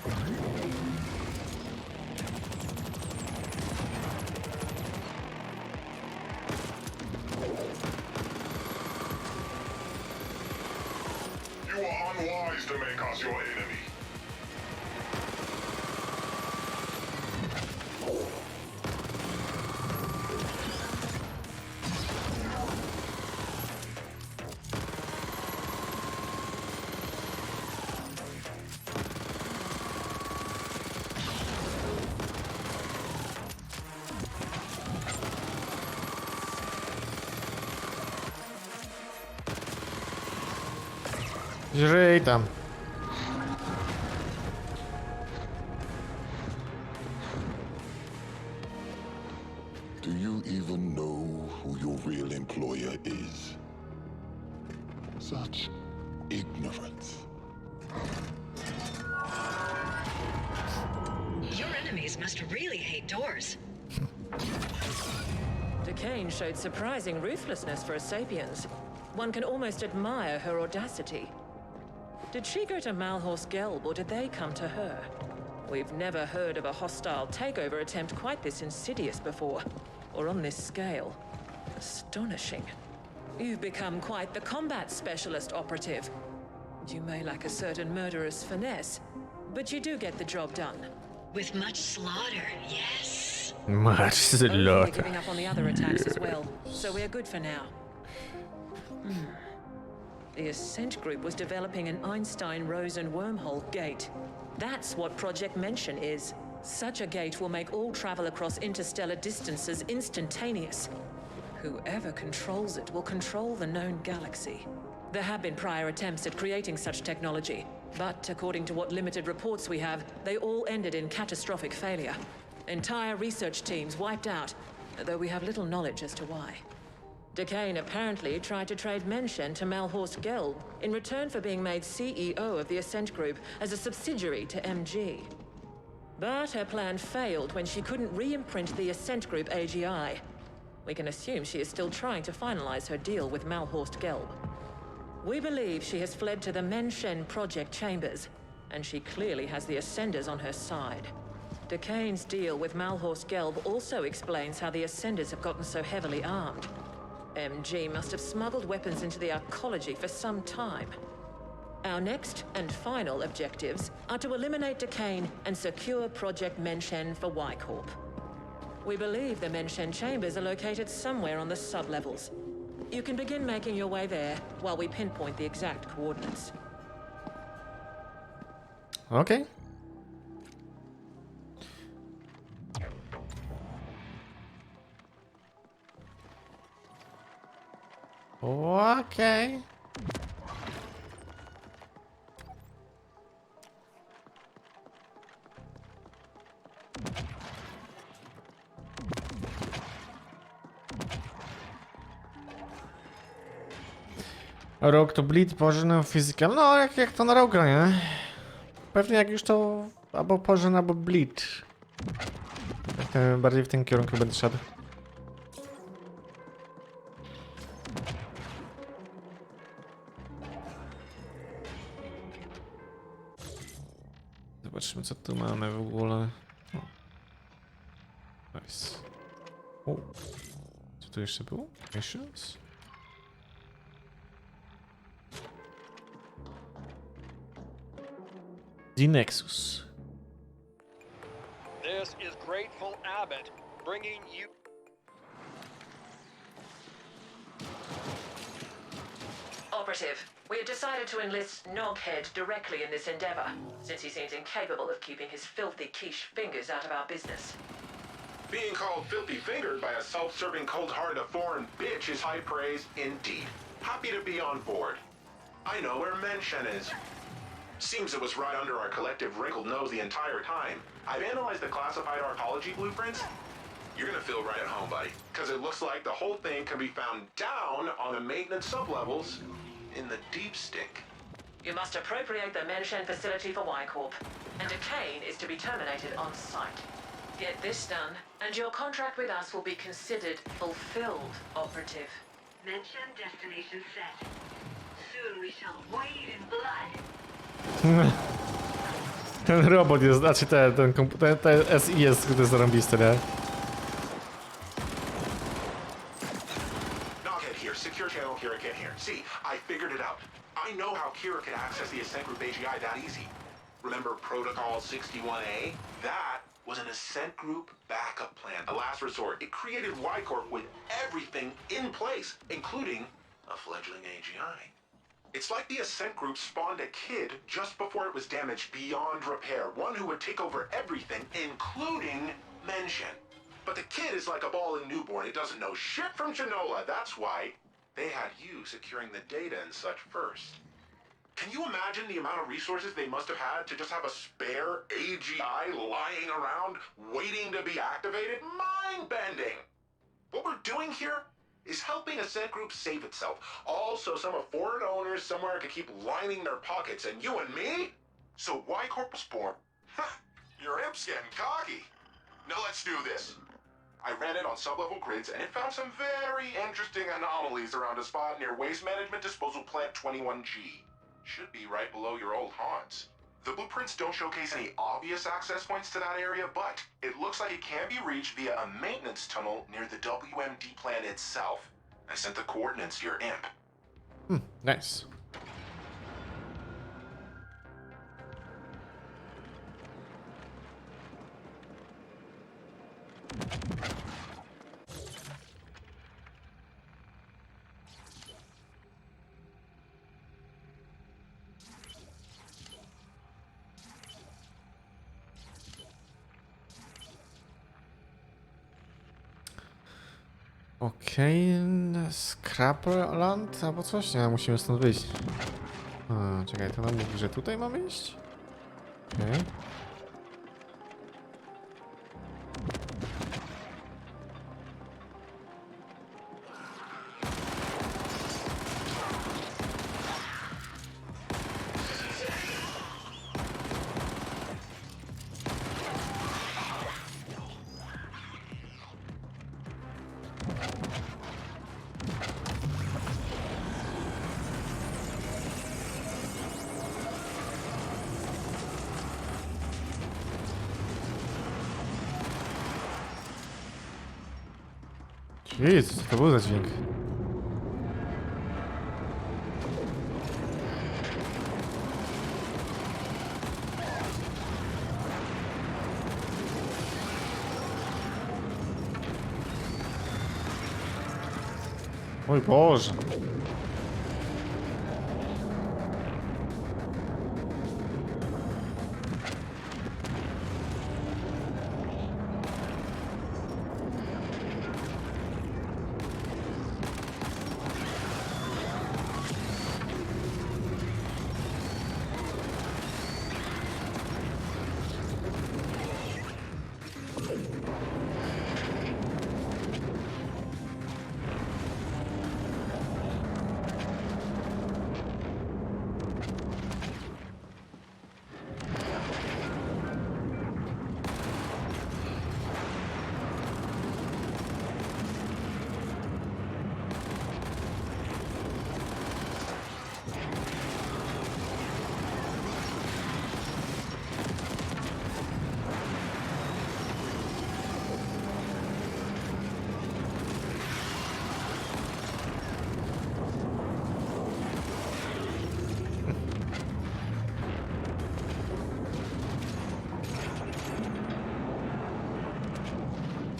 You are unwise to make us your enemy. Żyj tam. Do you even know who your real employer is? Such ignorance. Your enemies must really hate doors. Decane showed surprising ruthlessness for a sapiens. One can almost admire her audacity. Did she go to Malhorst Gelb, or did they come to her? We've never heard of a hostile takeover attempt quite this insidious before, or on this scale. Astonishing. You've become quite the combat specialist operative. You may lack a certain murderous finesse, but you do get the job done. With much slaughter, yes. Much Only we're slaughter. giving up on the other attacks as well, so we're good for now. The Ascent group was developing an Einstein-Rosen wormhole gate. That's what Project Mention is. Such a gate will make all travel across interstellar distances instantaneous. Whoever controls it will control the known galaxy. There have been prior attempts at creating such technology, but according to what limited reports we have, they all ended in catastrophic failure. Entire research teams wiped out, though we have little knowledge as to why. Decane apparently tried to trade Mention to Malhorst Gelb in return for being made CEO of the Ascent Group as a subsidiary to MG. But her plan failed when she couldn't re-imprint the Ascent Group AGI. We can assume she is still trying to finalize her deal with Malhorst Gelb. We believe she has fled to the Mention project chambers, and she clearly has the Ascenders on her side. Decane's deal with Malhorst Gelb also explains how the Ascenders have gotten so heavily armed. MG must have smuggled weapons into the arcology for some time. Our next and final objectives are to eliminate Decane and secure Project Mention for Y Corp. We believe the Mention chambers are located somewhere on the sublevels. You can begin making your way there while we pinpoint the exact coordinates. Okay. Okay. Rogue to Bleed, Pożyn, Physical. No, jak to na Rogue, nie? Pewnie jak już to albo Pożyn, albo Bleed. Tak bardziej w tym kierunku będę szedł. Zobaczmy, co tu mamy w ogóle. O. Nice. O. Co tu jeszcze było? Missions? The Nexus. This is Grateful Abbott, bringing you... Operative, we have decided to enlist Noghead directly in this endeavor, since he seems incapable of keeping his filthy quiche fingers out of our business. Being called filthy-fingered by a self-serving, cold-hearted foreign bitch is high praise indeed. Happy to be on board. I know where Mention is. Seems it was right under our collective wrinkled nose the entire time. I've analyzed the classified arcology blueprints. You're gonna feel right at home, buddy, because it looks like the whole thing can be found down on the maintenance sublevels in the deep stink. You must appropriate the Mention facility for Y Corp, and Decane is to be terminated on site. Get this done, and your contract with us will be considered fulfilled, Operative. Mention destination set. Soon we shall wade in blood. Ten robot jest, znaczy ten SI jest zarąbisty, nie? Knockhead here, secure channel Kira get here. See, I figured it out. I know how Kira can access the Ascent Group AGI that easy. Remember Protocol 61A? That was an Ascent Group backup plan, a last resort. It created Y-Corp with everything in place, including a fledgling AGI. It's like the Ascent Group spawned a kid just before it was damaged beyond repair, one who would take over everything, including Mention. But the kid is like a ball-in newborn. It doesn't know shit from Chinola. That's why they had you securing the data and such first. Can you imagine the amount of resources they must have had to just have a spare AGI lying around waiting to be activated? Mind-bending! What we're doing here is helping Ascent Group save itself. Also, some of foreign owners somewhere could keep lining their pockets, and you and me? So Y-Corp was born. Your imp's getting cocky. Now let's do this. I ran it on sub-level grids, and it found some very interesting anomalies around a spot near Waste Management Disposal Plant 21G. Should be right below your old haunts. The blueprints don't showcase any obvious access points to that area, but it looks like it can be reached via a maintenance tunnel near the WMD plant itself. I sent the coordinates to your imp. Nice. Okej, Scrapland albo coś? Nie, musimy stąd wyjść. A, czekaj, to nam mówi, że tutaj mamy iść? Okej. Jezus, co to był za dźwięk? Mój Boże.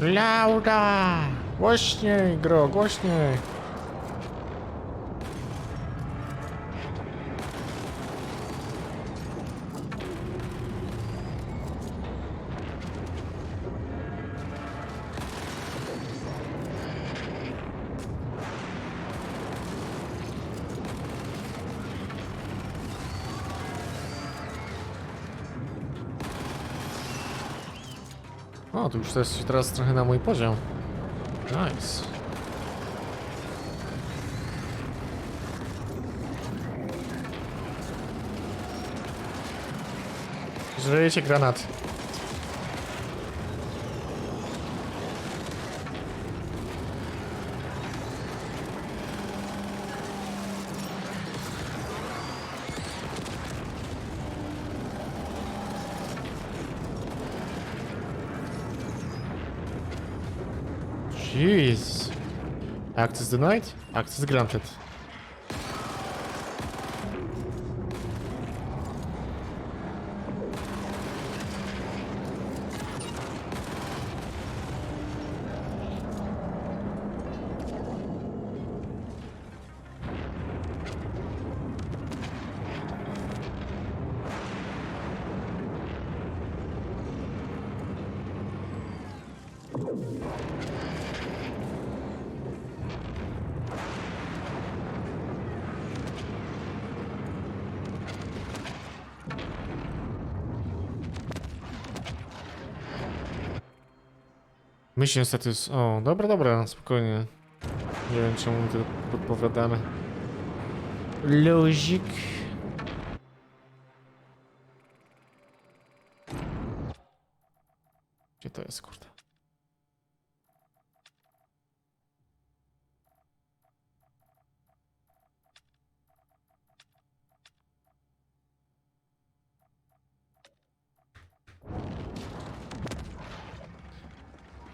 Lauda! Głośniej, gro, głośniej! O, to już jest teraz trochę na mój poziom. Nice. Żrejecie granat. Jeez. Access denied? Access granted. Mission status. O, dobra, dobra, spokojnie. Nie wiem czemu mi to podpowiadane. Luzik. Gdzie to jest, kurde?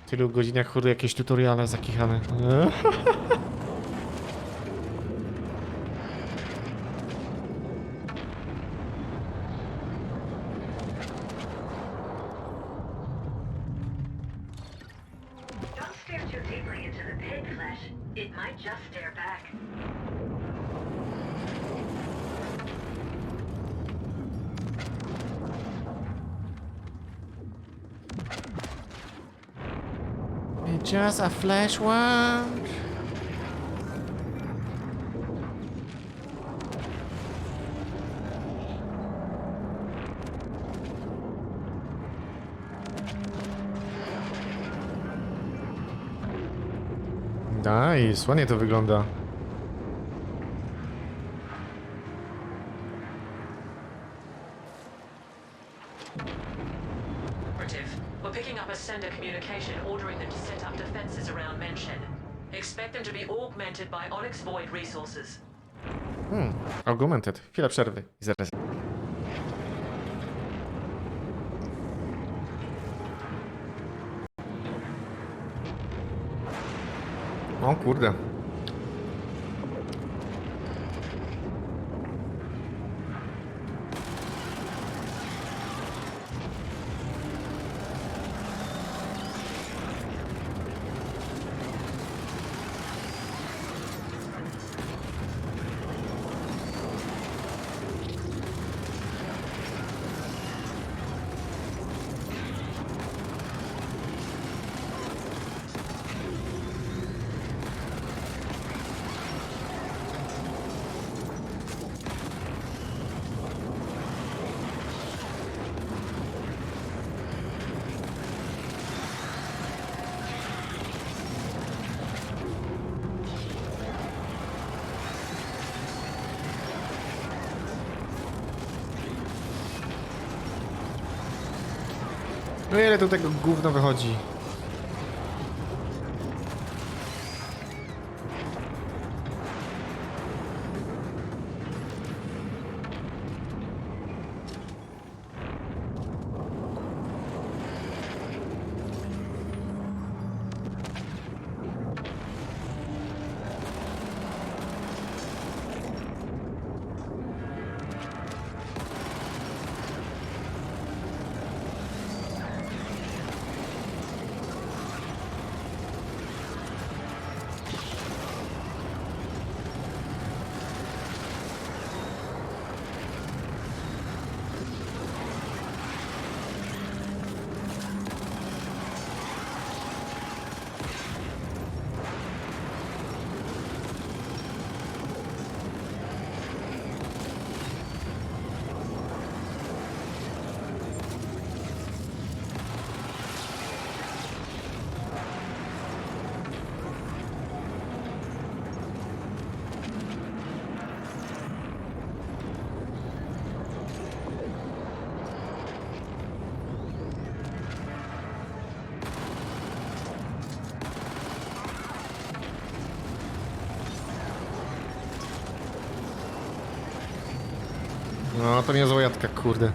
W tylu godzinach, kurde, jakieś tutoriale zakichane. Don't stare too deeply into the pig flesh. It might just stare back. Just a flash one. Nice, ładnie to wygląda. We're picking up a sender communication ordering them to set up defenses around Menshen. Expect them to be augmented by Onyx Void resources. Augmented. Chwila przerwy. I zaraz. O kurde. No ile tu tego gówno wychodzi? No to niezła jadka, kurde.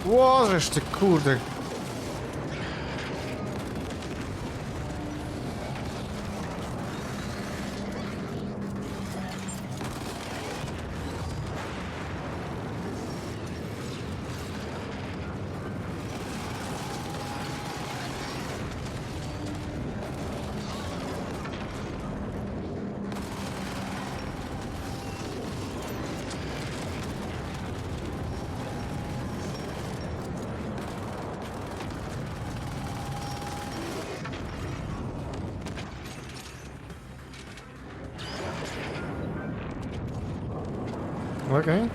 Łożesz ty, kurde. Okej.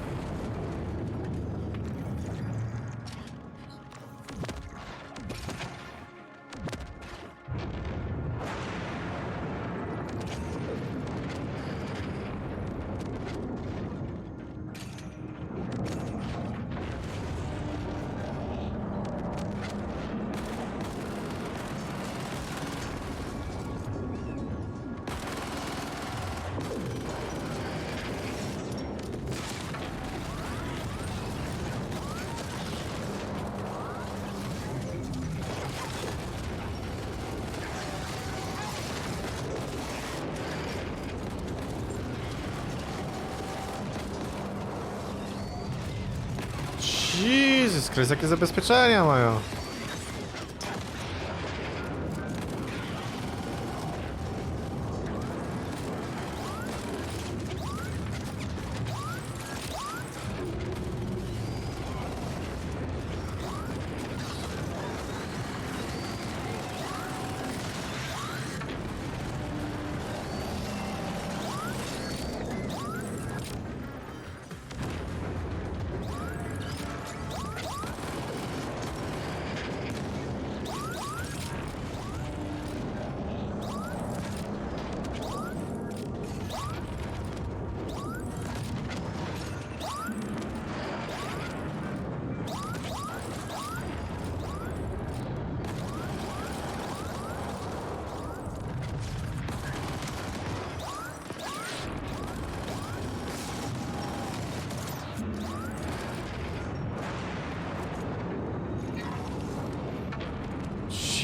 Jezus Christ, jakie zabezpieczenia mają?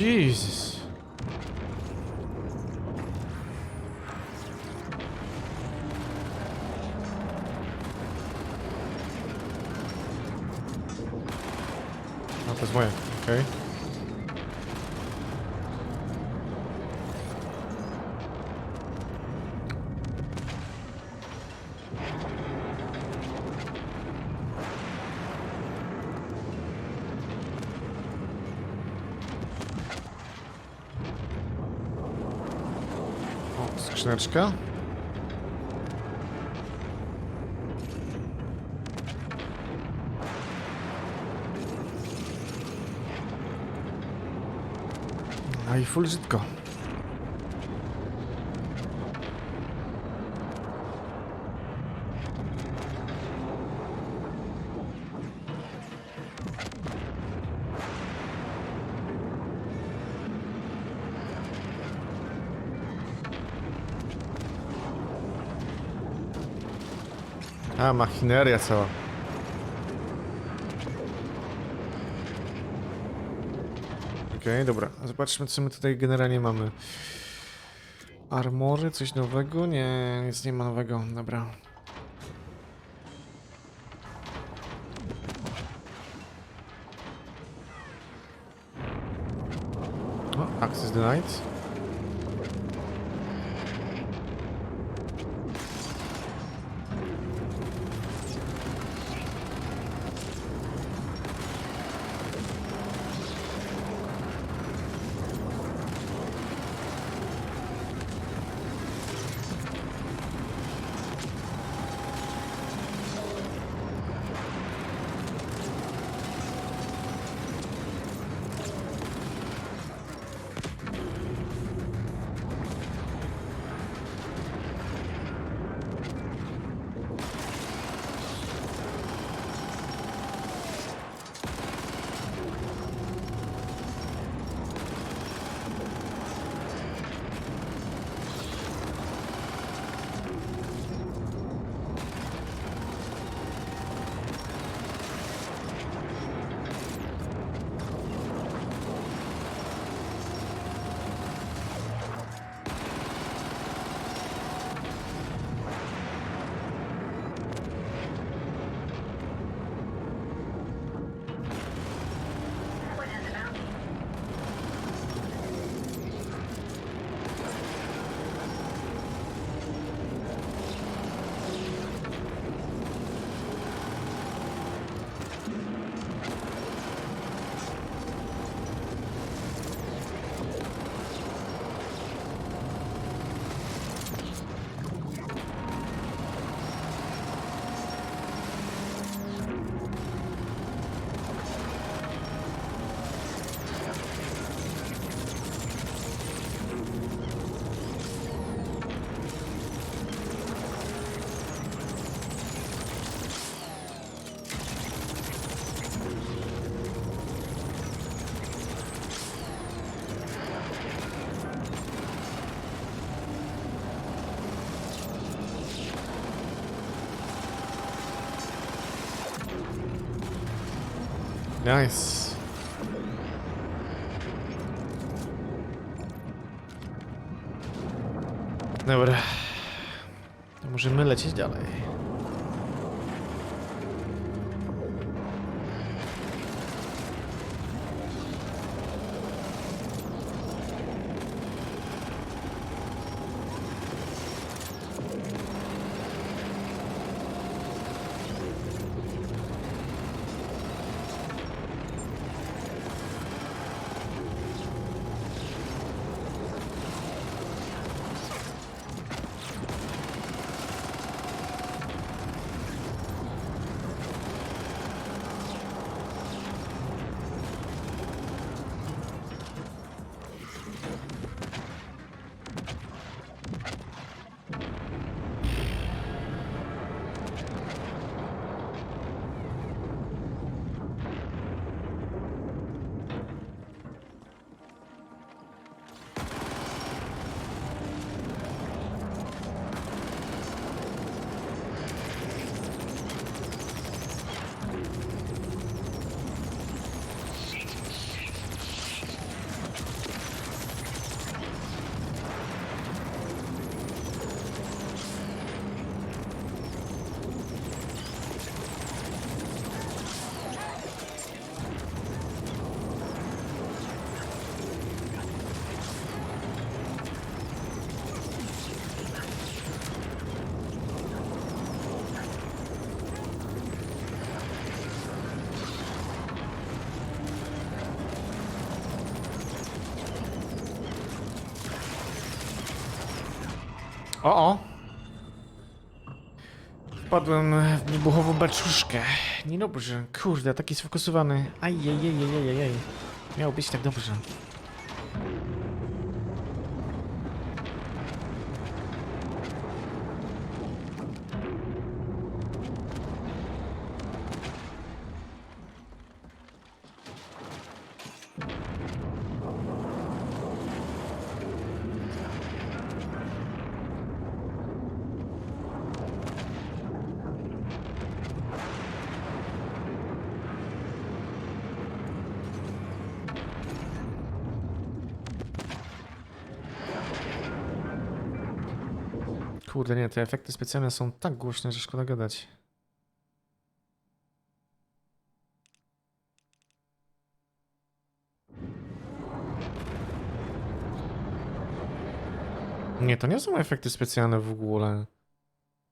Jesus. No to jest moje, okej. Skrzyneczka. No i full żytko. A, machineria cała. Okej, dobra. Zobaczmy, co my tutaj generalnie mamy. Armory, coś nowego? Nie, nic nie ma nowego. Dobra. O, access denied. Nice. Dobra. To możemy lecieć dalej. O! Wpadłem w wybuchową beczuszkę. Niedobrze. Kurde, taki sfokusowany. Ajajajajajajaj. Miało być tak dobrze. Kurde, nie, te efekty specjalne są tak głośne, że szkoda gadać. Nie, to nie są efekty specjalne w ogóle.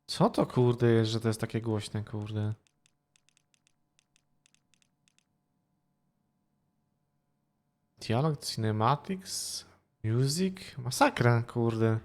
Co to kurde jest, że to jest takie głośne, kurde? Dialog, cinematics, music, masakra, kurde.